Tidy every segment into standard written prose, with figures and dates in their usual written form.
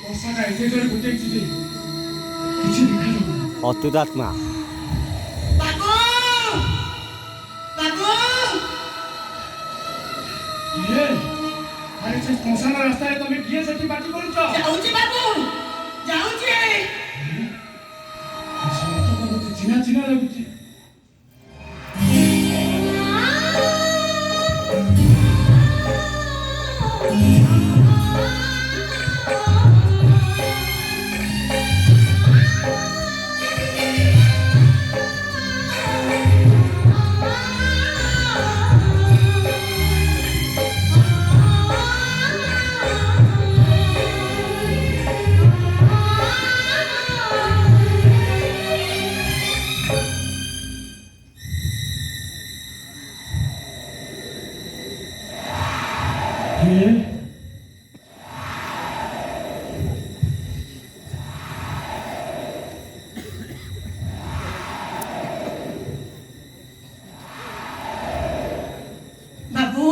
ବର୍ଷାଟା ଏତେ ଜୋରେ ଘୁଟେଇଛି ଯେ କିଛି ଦେଖାଯାଉନି। ଅତୁରାତ୍ମା ବାବୁ ବାବୁ କିଏ? ଆରେ ସେ ଶ୍ମଶାନ ରାସ୍ତାରେ ତମେ କିଏ ସେଠି ପାଟି କରୁଛ? ଯାଉଛି ବାବୁ ଯାଉଛି। ମତେ ଚିହ୍ନା ଚିହ୍ନା ଲାଗୁଛି। କିଏ? ବାବୁ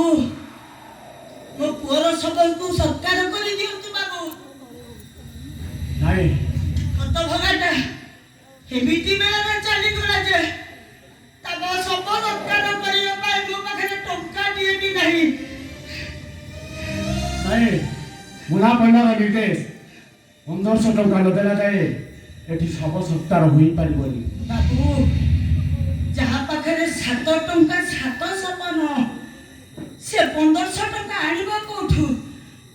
ମୋ ପୁଅର ଶବକୁ ସତ୍କାର କରିଦିଅନ୍ତୁ ବାବୁ। ନାଇଁ ହତଭଗାଟା ଏମିତି ବେଳରେ ଚାଲିଗଲା ଯେ ତାଙ୍କ ଶବ ସତ୍କାର କରିବା ପାଇଁ ମୋ ପାଖରେ ଟଙ୍କାଟିଏ ବି ନାହିଁ। ନାଇଁ ବୁଢ଼ା ପଣ୍ଡାର ନିର୍ଦ୍ଦେଶ 1500 ଟଙ୍କା ନଦେଲା ଯାଏ ଏଠି ଶବ ସତ୍କାର ହୋଇପାରିବନି। ବାବୁ ଯାହା ପାଖରେ 7 ଟଙ୍କା 7 ସପନ ସେ 1500 ଟଙ୍କା ଆଣିବ କୋଉଠୁ?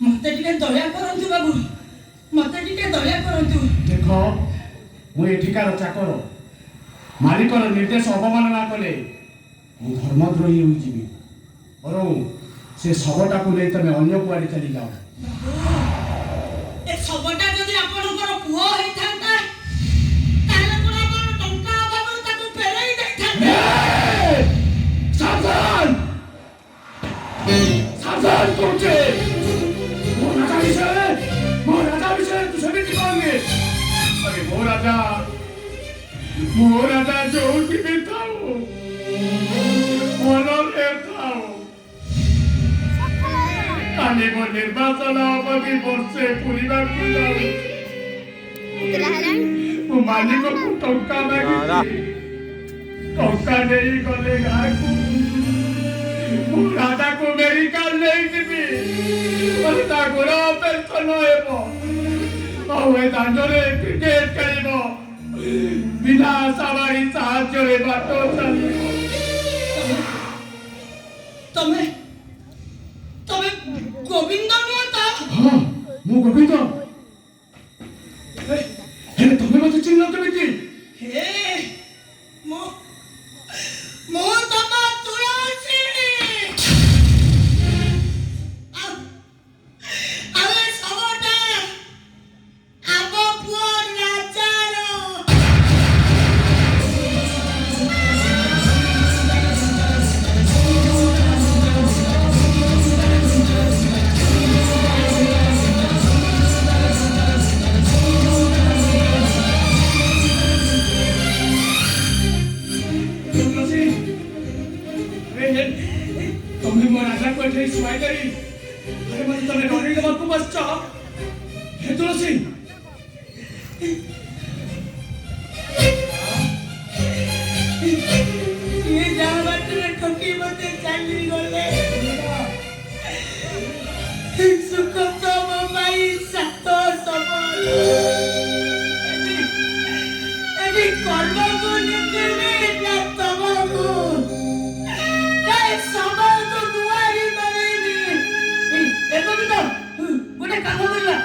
ମତେ ଟିକେ ଦୟା କରନ୍ତୁ ବାବୁ, ମତେ ଟିକେ ଦୟା କରନ୍ତୁ। ଦେଖ ମୁଁ ଏଠିକାର ଚାକର, ମାଲିକର ନିର୍ଦ୍ଦେଶ ଅବମାନନା କଲେ ମୁଁ ଧର୍ମଦ୍ରୋହୀ ହୋଇଯିବି। ବରଂ ସେ ଶବଟାକୁ ନେଇ ତମେ ଅନ୍ୟ କୁଆଡ଼େ ଚାଲିଯାଅ। ଏ ଶବଟା ଯଦି ଆପଣଙ୍କର ପୁଅ ହେଇଥାନ୍ତା ତାହେଲେ ଆପଣ ଆମର ଟଙ୍କା ଅଭାବରୁ ତାକୁ ଫେରାଇ ଦେଇଥାନ୍ତେ। ସାବଧାନ ସାବଧାନ କହୁଛେ। ମୋ ରାଜା ବିଷୟରେ ତୁ ସେମିତି କହିବେ। ଆରେ ମୋ ରାଜା ଯୋଉଠି ବି ଥାଉ ଭଲରେ ଥାଉ। କାଲି ମୋ ନିର୍ବାଚନ ଅବଧି ବର୍ଷେ ପୁରିବାକୁ ଯାଉଛି। ମୋ ମାଲିକକୁ ଟଙ୍କା ମାଗିଛି, ଟଙ୍କା ନେଇ ଗଲେ ଗାଁକୁ ମୁଁ ରାଜାକୁ ମେଡିକାଲ ନେଇଯିବି। ତା ଗୋଡ଼ ଅପରେସନ ହେବ ଆଉ ଏ ଦାଣ୍ଡରେ କ୍ରିକେଟ ଖେଳିବ। ବିନା ସାବାରୀ ସାହାଯ୍ୟରେ ବାଟ ଚାଲିବ। ତମେ ତମେ ଗୋବିନ୍ଦ ନୁହଁ ତ? ହଁ ମୁଁ ଗୋବିନ୍ଦ। ହେଲେ ତମେ ମତେ ଚିହ୍ନିଲ କେମିତି? ହେ ମୁଁ ତମ ତୁଳସୀ। ଆଉ ଏ ଶବଟା ଆମ ପୁଅ ରାଜାର। ତମେ ମୋ ରାଜାକୁ ଏଠି ଶୁଆଇ ଦେଇ ଆରେ ମତେ ତମେ ଡରେଇ ଦେବାକୁ ବସିଛ। ହେ ତୁଳସୀ ସିଏ ଯାହା ବାଟରେ ଠକି ମତେ ଚାଲିଗଲେ। ସୁଖ ତମ ପାଇଁ 7 ସବଲ ଏଠି କର୍ମକୁ ନିକଲେ ନା ତମକୁ ସବକୁ ଗୁହାରି କରିବି। ଗୋଟେ କାମ କରିବା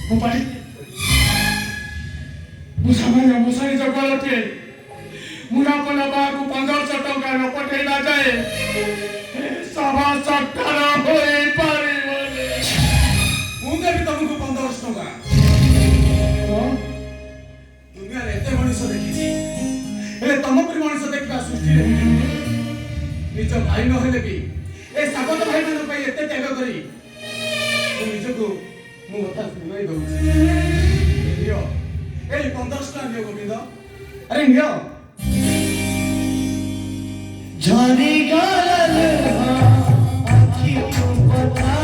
ମୋ ପାଇଁ ମୁଁ ସାମାନ୍ୟ ମଶାଣି ଜଗଳ ଅଟେ। ମୁନାପଲ ବାହାକୁ 1500 ଟଙ୍କା ନ ପଠେଇଲା ଯାଏ ସଭା ସକାର ହୋଇପାରିବନି। ମୁଁ ଦେବି ତମକୁ 1500 ଟଙ୍କା। ଦୁନିଆରେ ଏତେ ମଣିଷ ଦେଖିଛି, ହେଲେ ତମ ପରି ମଣିଷ ଦେଖିବା ସୃଷ୍ଟିରେ ନିଜ ଭାଇ ନହେଲେ ବି ଏ ସାବତ ଭାଇମାନଙ୍କ ପାଇଁ ଏତେ ତ୍ୟାଗ କରି ମୁଁ ନିଜକୁ ମୁଁ କଥା ଶୁଣାଇ ଦଉଛି। ନିଅ ଏଇ 1500 ଟଙ୍କା ନିଅ ଗୋବିନ୍ଦ, ଆରେ ନିଅ। ঝরি গেল আখি তো কথা